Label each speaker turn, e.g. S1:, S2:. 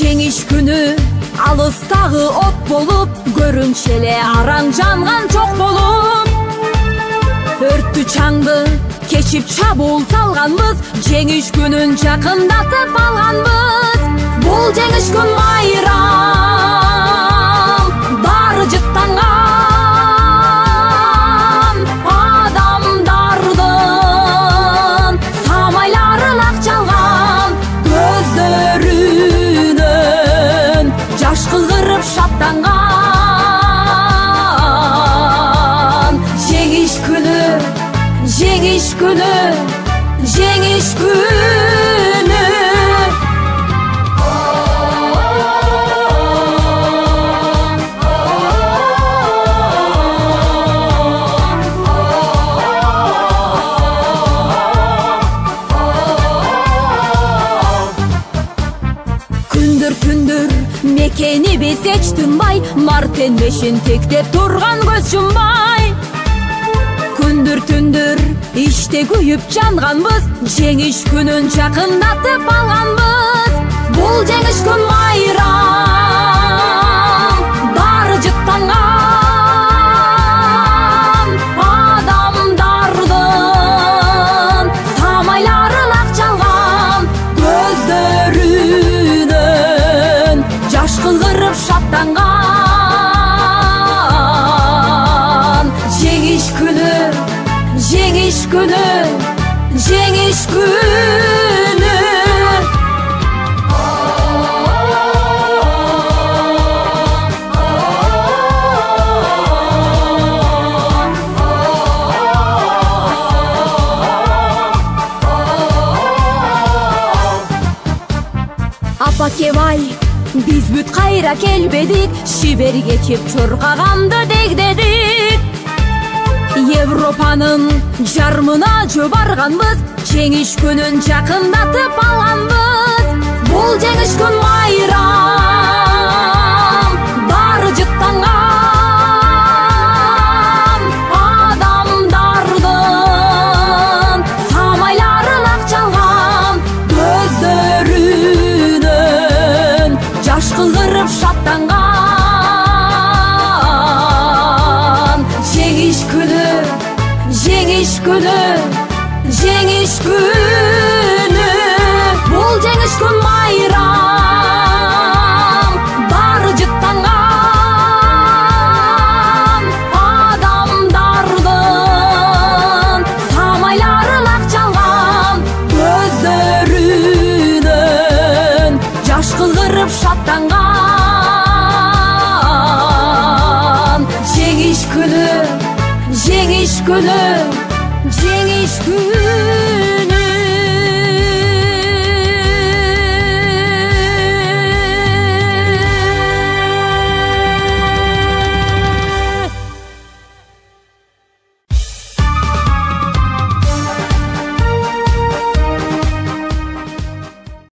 S1: Жеңиш күнү алыстагы от болуп, көрүнчү эле араң жанган жок болуп. Өрттү чаңды кечип чабуул салганбыз, жеңиш күнүн жакындатып алганбыз. Бул жеңиш күн майрам, баары жыттанган адамдардын самайларын ак чалган, көздөрүнөн жаш кыгырып шаттанган. Жеңиш күнү, жеңиш күнү, жеңиш күнү. Күндүр мекени биз эч тынбай, мартенбешин тектеп турган көз жумбай. Күндүр иште күйүп жанганбыз, жеңиш күнүн жакындатып алганбыз. Бул жеңиш күн майрам, баары жыттанган адамдардын самайларын ак чалган, көздөрүнөн жаш кыгырып шаттанган. Жеңиш күнү, жеңиш күнү, жеңиш күнү. Апа кебай, биз бүт кайра келбедик, шибер кечип чуркаганды дегдедик. Европанын жармына жөө барганбыз, жеңиш күнүн жакындатып алганбыз. Бул жеңиш күн майрам, баары жыттанган адамдардын самайларын ак чалган, көздөрүнөн жаш кыгырып шаттанган. Жеңиш күнү, жеңиш күнү, жеңиш күнү. Бул жеңиш күн майрам, баары жыттанган адамдардын самайларын ак чалган, көздөрүнөн жаш кыгырып шаттанган. Жеңиш күнү, жеңиш күнү, жеңиш күнү.